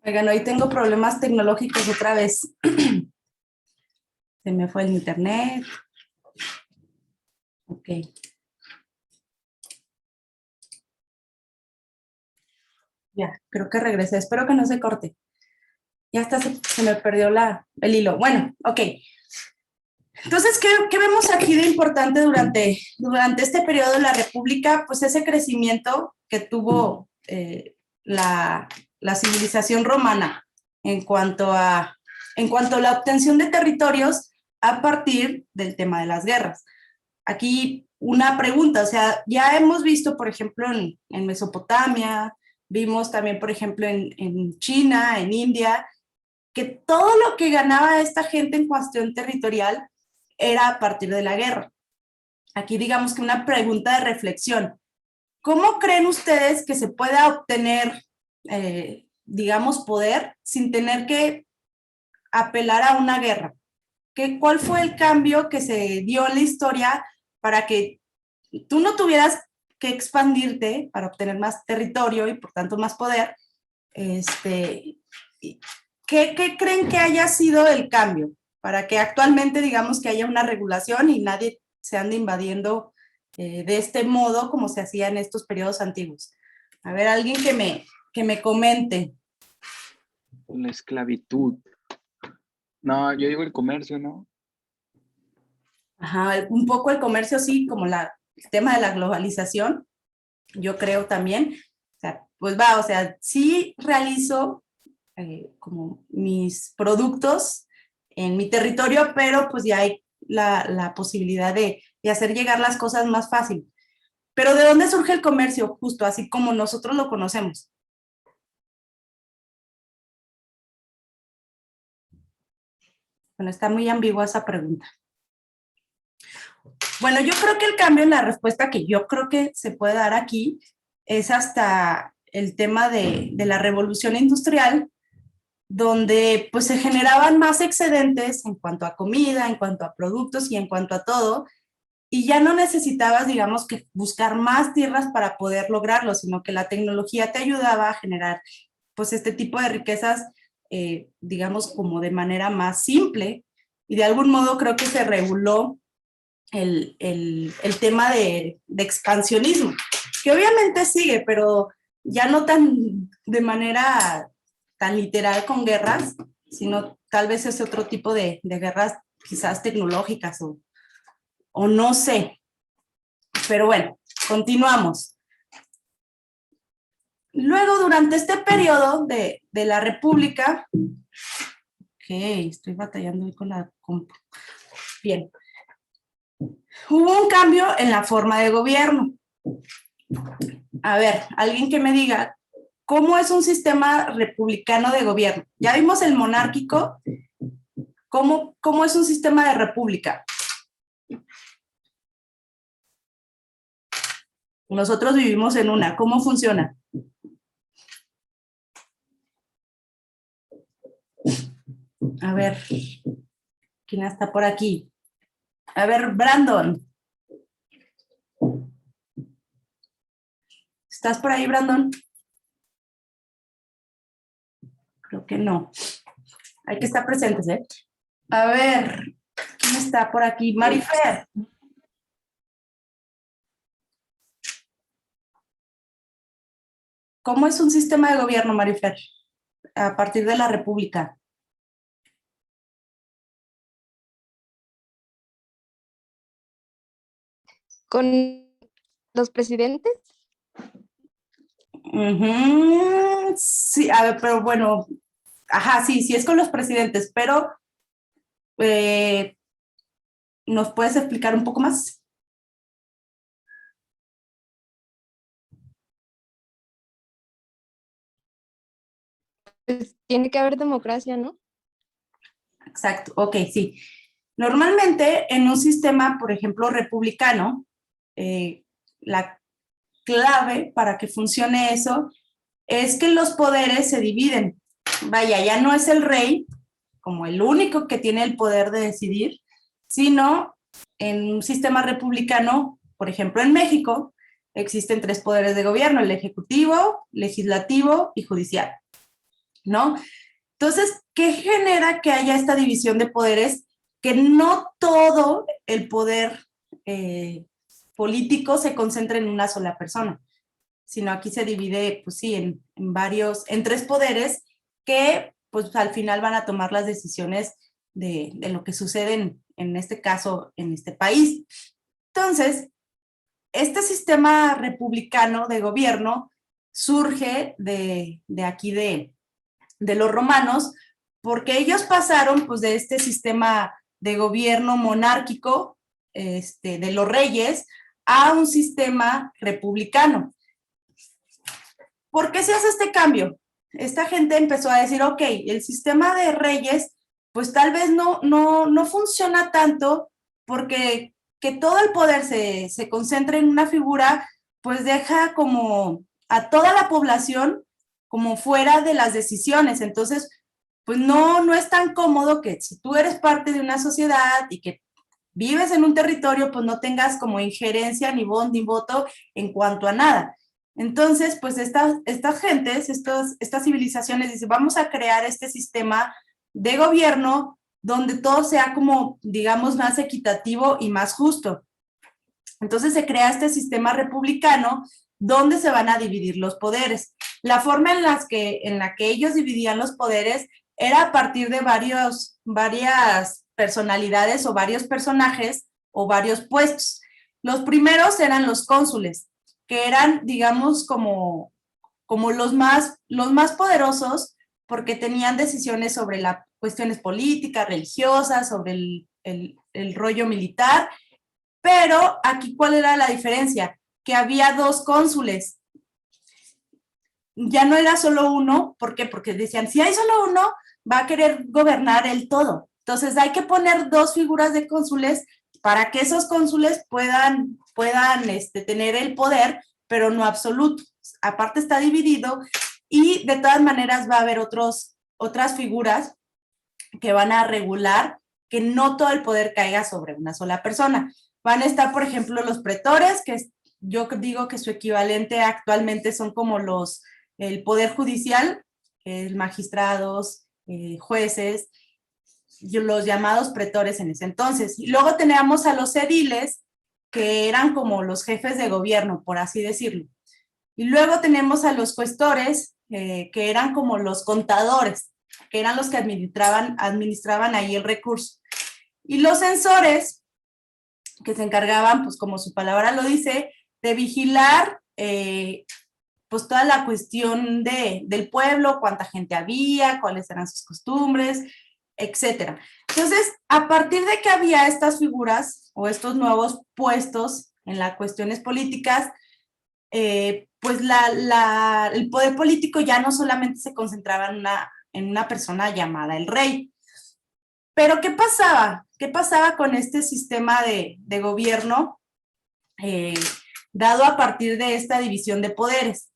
Oigan, hoy tengo problemas tecnológicos otra vez. Se me fue el internet. Ok. Ya, creo que regresé. Espero que no se corte. Ya está, se me perdió el hilo. Bueno, ok. Entonces, ¿qué vemos aquí de importante durante este periodo de la República? Pues ese crecimiento que tuvo la civilización romana en cuanto a la obtención de territorios a partir del tema de las guerras. Aquí una pregunta, o sea, ya hemos visto, por ejemplo, en Mesopotamia, vimos también, por ejemplo, en China, en India, que todo lo que ganaba esta gente en cuestión territorial era a partir de la guerra. Aquí digamos que una pregunta de reflexión. ¿Cómo creen ustedes que se pueda obtener, digamos, poder sin tener que apelar a una guerra? ¿Cuál fue el cambio que se dio en la historia para que tú no tuvieras que expandirte para obtener más territorio y por tanto más poder? ¿Qué creen que haya sido el cambio para que actualmente digamos que haya una regulación y nadie se ande invadiendo de este modo como se hacía en estos periodos antiguos? A ver, alguien que me comente. La esclavitud. No, yo digo el comercio, ¿no? Ajá, un poco el comercio, sí, como el tema de la globalización, yo creo también. O sea, pues va, o sea, sí realizo como mis productos en mi territorio, pero pues ya hay la posibilidad de hacer llegar las cosas más fácil. Pero ¿de dónde surge el comercio? Justo así como nosotros lo conocemos. Bueno, está muy ambigua esa pregunta. Bueno, yo creo que el cambio en la respuesta que yo creo que se puede dar aquí es hasta el tema de la revolución industrial, donde pues se generaban más excedentes en cuanto a comida, en cuanto a productos y en cuanto a todo, y ya no necesitabas, digamos, que buscar más tierras para poder lograrlo, sino que la tecnología te ayudaba a generar pues este tipo de riquezas, digamos, como de manera más simple, y de algún modo creo que se reguló el tema de expansionismo, que obviamente sigue, pero ya no tan de manera tan literal con guerras, sino tal vez es otro tipo de guerras quizás tecnológicas o no sé. Pero bueno, continuamos. Luego, durante este periodo de la República, estoy batallando hoy con la compu. Bien. Hubo un cambio en la forma de gobierno. A ver, alguien que me diga, ¿cómo es un sistema republicano de gobierno? Ya vimos el monárquico, ¿cómo es un sistema de república? Nosotros vivimos en una, ¿cómo funciona? A ver, ¿quién está por aquí? A ver, Brandon. ¿Estás por ahí, Brandon? Creo que no. Hay que estar presentes, ¿eh? A ver, ¿quién está por aquí? Marifer. ¿Cómo es un sistema de gobierno, Marifer, a partir de la República? ¿Con los presidentes? Sí, a ver, pero bueno, ajá, sí es con los presidentes, pero ¿nos puedes explicar un poco más? Pues tiene que haber democracia, ¿no? Exacto, ok, sí. Normalmente en un sistema, por ejemplo, republicano, la clave para que funcione eso es que los poderes se dividen. Vaya, ya no es el rey como el único que tiene el poder de decidir, sino en un sistema republicano, por ejemplo, en México, existen 3 poderes de gobierno: el ejecutivo, legislativo y judicial, ¿no? Entonces, ¿qué genera que haya esta división de poderes? Que no todo el poder político se concentra en una sola persona, sino aquí se divide, pues sí, en 3 poderes que, pues al final van a tomar las decisiones de lo que sucede en este caso, en este país. Entonces, este sistema republicano de gobierno surge de aquí de los romanos, porque ellos pasaron pues de este sistema de gobierno monárquico, de los reyes, a un sistema republicano. ¿Por qué se hace este cambio? Esta gente empezó a decir, ok, el sistema de reyes, pues tal vez no funciona tanto, porque que todo el poder se concentre en una figura, pues deja como a toda la población como fuera de las decisiones. Entonces, pues no es tan cómodo que si tú eres parte de una sociedad y que vives en un territorio, pues no tengas como injerencia ni voz ni voto en cuanto a nada. Entonces, pues estas gentes, estas civilizaciones dicen, vamos a crear este sistema de gobierno donde todo sea como, digamos, más equitativo y más justo. Entonces se crea este sistema republicano donde se van a dividir los poderes. La forma en la que ellos dividían los poderes era a partir de varias personalidades o varios personajes o varios puestos. Los primeros eran los cónsules, que eran, digamos, como los más poderosos, porque tenían decisiones sobre las cuestiones políticas, religiosas, sobre el rollo militar. Pero aquí, ¿cuál era la diferencia? Que había 2 cónsules. Ya no era solo uno. ¿Por qué? Porque decían, si hay solo uno, va a querer gobernar el todo. Entonces hay que poner 2 figuras de cónsules para que esos cónsules puedan tener el poder, pero no absoluto. Aparte está dividido y de todas maneras va a haber otras figuras que van a regular que no todo el poder caiga sobre una sola persona. Van a estar, por ejemplo, los pretores, que yo digo que su equivalente actualmente son como el poder judicial, magistrados, jueces, los llamados pretores en ese entonces. Y luego teníamos a los ediles, que eran como los jefes de gobierno, por así decirlo. Y luego tenemos a los cuestores, que eran como los contadores, que eran los que administraban ahí el recurso. Y los censores, que se encargaban, pues como su palabra lo dice, de vigilar pues toda la cuestión del pueblo, cuánta gente había, cuáles eran sus costumbres, etcétera. Entonces, a partir de que había estas figuras o estos nuevos puestos en las cuestiones políticas, pues el poder político ya no solamente se concentraba en una persona llamada el rey. Pero ¿qué pasaba? ¿Qué pasaba con este sistema de gobierno dado a partir de esta división de poderes?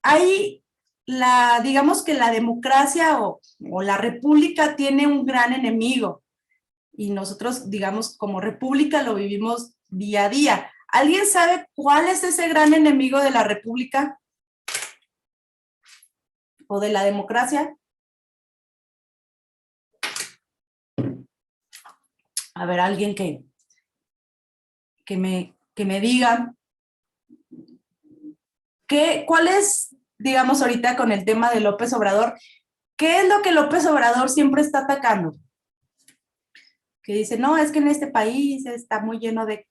Ahí, digamos que la democracia o la república tiene un gran enemigo y nosotros, digamos, como república lo vivimos día a día. ¿Alguien sabe cuál es ese gran enemigo de la república o de la democracia? A ver, alguien que me diga cuál es, digamos, ahorita con el tema de López Obrador, ¿qué es lo que López Obrador siempre está atacando? Que dice, no, es que en este país está muy lleno de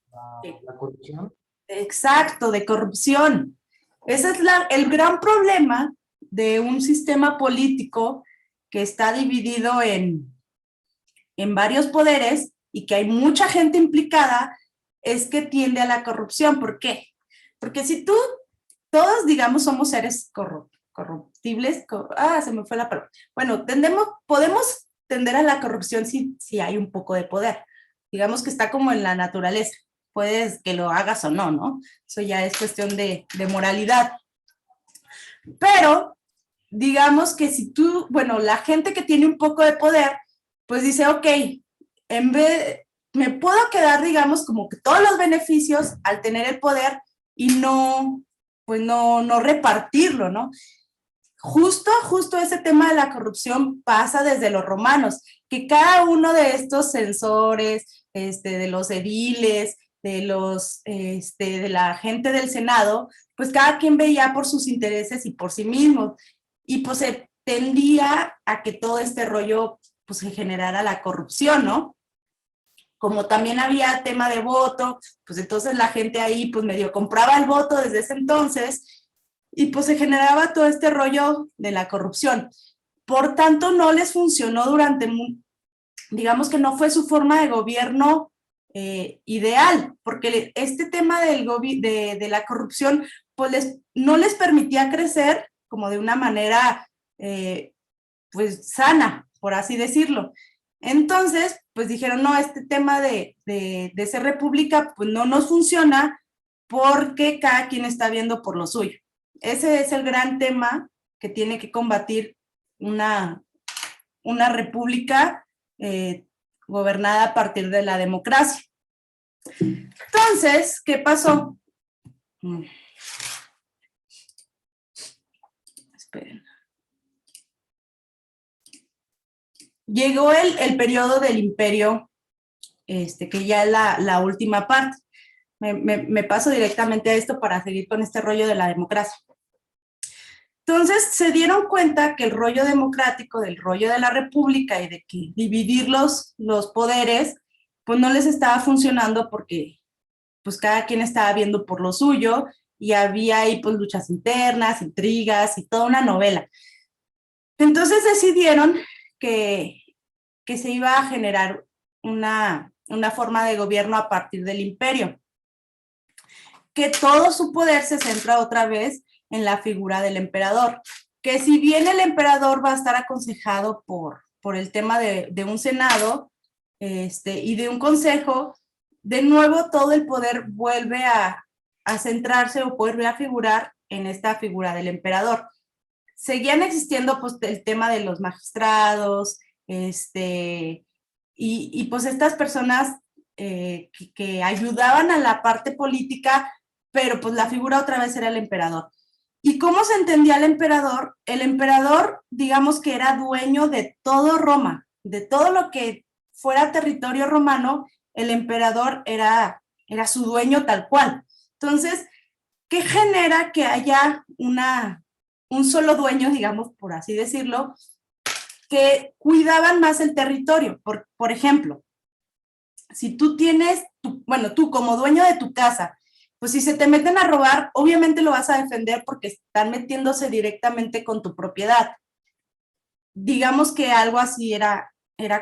la corrupción. Exacto, de corrupción. Ese es el gran problema de un sistema político que está dividido en varios poderes y que hay mucha gente implicada, es que tiende a la corrupción. ¿Por qué? Porque si todos, digamos, somos seres corruptibles, se me fue la palabra. Bueno, podemos tender a la corrupción si hay un poco de poder. Digamos que está como en la naturaleza. Puedes que lo hagas o no, ¿no? Eso ya es cuestión de moralidad. Pero, digamos que si la gente que tiene un poco de poder, pues dice, ok, me puedo quedar, digamos, como que todos los beneficios al tener el poder y no, pues no repartirlo, ¿no? Justo ese tema de la corrupción pasa desde los romanos, que cada uno de estos censores, de los ediles, de la gente del Senado, pues cada quien veía por sus intereses y por sí mismo. Y pues se tendía a que todo este rollo pues se generara la corrupción, ¿no? Como también había tema de voto, pues entonces la gente ahí pues medio compraba el voto desde ese entonces y pues se generaba todo este rollo de la corrupción. Por tanto, no les funcionó digamos que no fue su forma de gobierno ideal, porque este tema de la corrupción pues no les permitía crecer como de una manera pues sana, por así decirlo. Entonces, pues dijeron, no, este tema de ser república pues no nos funciona porque cada quien está viendo por lo suyo. Ese es el gran tema que tiene que combatir una república gobernada a partir de la democracia. Entonces, ¿qué pasó? Esperen. Llegó el periodo del imperio, que ya es la última parte. Me paso directamente a esto para seguir con este rollo de la democracia. Entonces se dieron cuenta que el rollo democrático, del rollo de la república y de que dividir los poderes, pues no les estaba funcionando porque pues cada quien estaba viendo por lo suyo y había ahí pues luchas internas, intrigas y toda una novela. Entonces decidieron que se iba a generar una forma de gobierno a partir del imperio, que todo su poder se centra otra vez en la figura del emperador, que si bien el emperador va a estar aconsejado por el tema de un senado y de un consejo, de nuevo todo el poder vuelve a centrarse o vuelve a figurar en esta figura del emperador. Seguían existiendo pues el tema de los magistrados, y pues estas personas que ayudaban a la parte política, pero pues la figura otra vez era el emperador. ¿Y cómo se entendía el emperador? El emperador, digamos que era dueño de todo Roma, de todo lo que fuera territorio romano, el emperador era su dueño tal cual. Entonces, ¿qué genera que haya un solo dueño, digamos, por así decirlo, que cuidaban más el territorio? Por ejemplo, si tú tienes, tú como dueño de tu casa, pues si se te meten a robar, obviamente lo vas a defender porque están metiéndose directamente con tu propiedad. Digamos que algo así era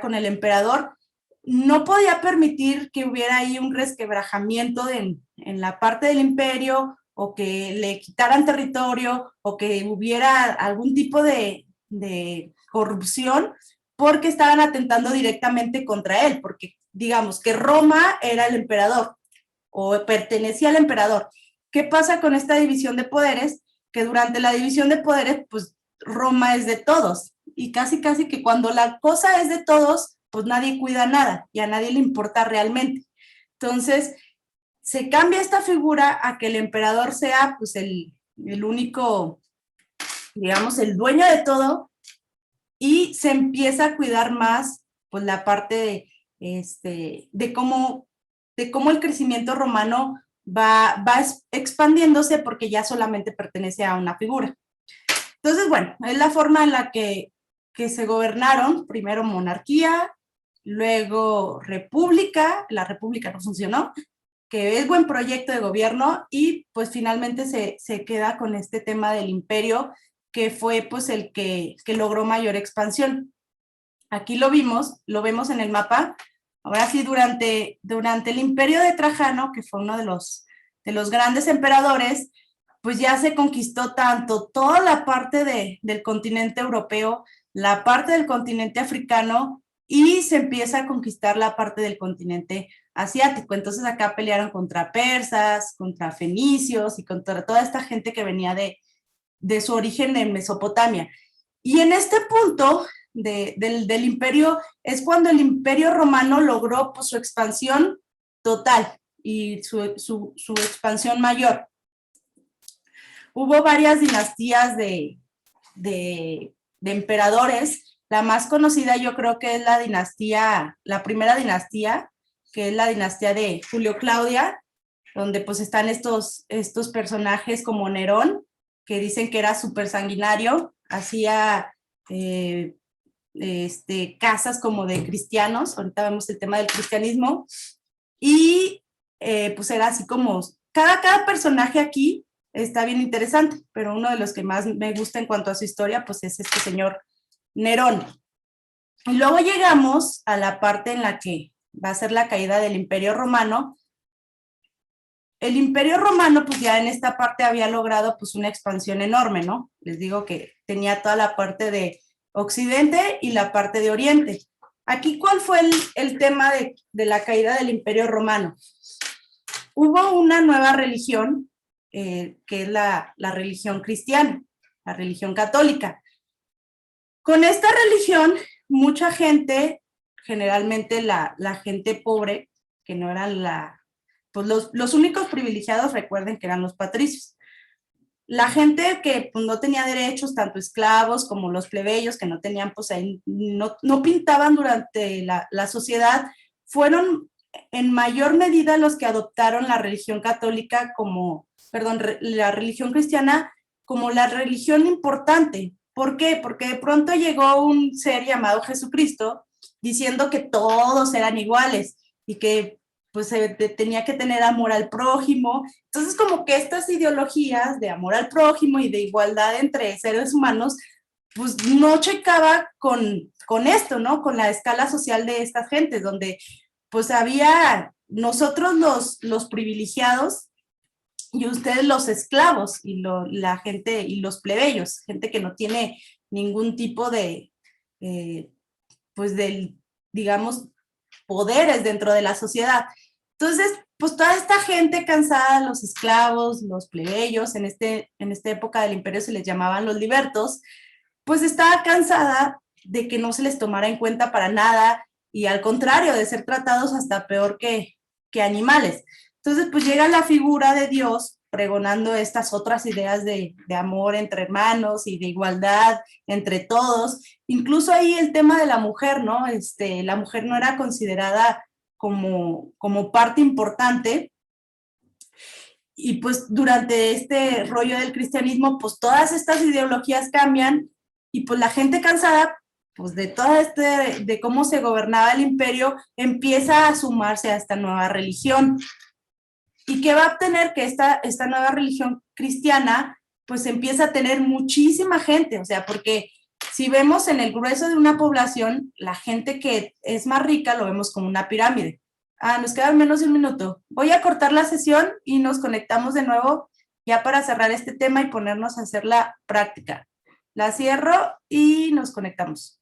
con el emperador. No podía permitir que hubiera ahí un resquebrajamiento en la parte del imperio, o que le quitaran territorio, o que hubiera algún tipo de corrupción, porque estaban atentando directamente contra él, porque digamos que Roma era el emperador, o pertenecía al emperador. ¿Qué pasa con esta división de poderes? Que durante la división de poderes, pues Roma es de todos, y casi que cuando la cosa es de todos, pues nadie cuida nada, y a nadie le importa realmente. Entonces, se cambia esta figura a que el emperador sea pues el único, digamos, el dueño de todo, y se empieza a cuidar más pues la parte de cómo el crecimiento romano va expandiéndose, porque ya solamente pertenece a una figura. Entonces, bueno, es la forma en la que se gobernaron, primero monarquía, luego república. La república no funcionó, que es buen proyecto de gobierno, y pues finalmente se queda con este tema del imperio, que fue pues el que logró mayor expansión. Aquí lo vemos en el mapa. Ahora sí, durante el imperio de Trajano, que fue uno de los grandes emperadores, pues ya se conquistó tanto toda la parte del continente europeo, la parte del continente africano, y se empieza a conquistar la parte del continente asiático. Entonces acá pelearon contra persas, contra fenicios y contra toda esta gente que venía de su origen en Mesopotamia. Y en este punto, del imperio es cuando el imperio romano logró pues, su expansión total y su expansión mayor. Hubo varias dinastías de emperadores. La más conocida yo creo que es la primera dinastía, que es la dinastía de Julio Claudia, donde pues están estos personajes como Nerón, que dicen que era súper sanguinario, hacía casas como de cristianos, ahorita vemos el tema del cristianismo, y pues era así como, cada personaje aquí está bien interesante, pero uno de los que más me gusta en cuanto a su historia, pues es este señor Nerón. Y luego llegamos a la parte en la que va a ser la caída del Imperio Romano. El Imperio Romano, pues ya en esta parte había logrado pues una expansión enorme, ¿no? Les digo que tenía toda la parte de Occidente y la parte de Oriente. Aquí, ¿cuál fue el tema de la caída del Imperio Romano? Hubo una nueva religión, que es la religión cristiana, la religión católica. Con esta religión, mucha gente, generalmente la gente pobre, que no eran pues los únicos privilegiados, recuerden que eran los patricios. La gente que pues, no tenía derechos, tanto esclavos como los plebeyos, que no tenían, pues ahí, no pintaban durante la sociedad, fueron en mayor medida los que adoptaron la religión católica la religión cristiana como la religión importante. ¿Por qué? Porque de pronto llegó un ser llamado Jesucristo diciendo que todos eran iguales y que pues tenía que tener amor al prójimo. Entonces como que estas ideologías de amor al prójimo y de igualdad entre seres humanos, pues no checaba con esto, ¿no? Con la escala social de estas gentes, donde pues había nosotros los privilegiados y ustedes los esclavos y la gente y los plebeyos, gente que no tiene ningún tipo de, pues digamos, poderes dentro de la sociedad. Entonces, pues toda esta gente cansada, los esclavos, los plebeyos, en esta época del imperio se les llamaban los libertos, pues estaba cansada de que no se les tomara en cuenta para nada y al contrario, de ser tratados hasta peor que animales. Entonces, pues llega la figura de Dios pregonando estas otras ideas de amor entre hermanos y de igualdad entre todos. Incluso ahí el tema de la mujer, ¿no? La mujer no era considerada como parte importante. Y pues durante este rollo del cristianismo, pues todas estas ideologías cambian y pues la gente cansada, pues de de cómo se gobernaba el imperio, empieza a sumarse a esta nueva religión. ¿Y qué va a obtener? Que esta nueva religión cristiana, pues empieza a tener muchísima gente, o sea, porque si vemos en el grueso de una población, la gente que es más rica lo vemos como una pirámide. Nos queda menos de un minuto. Voy a cortar la sesión y nos conectamos de nuevo ya para cerrar este tema y ponernos a hacer la práctica. La cierro y nos conectamos.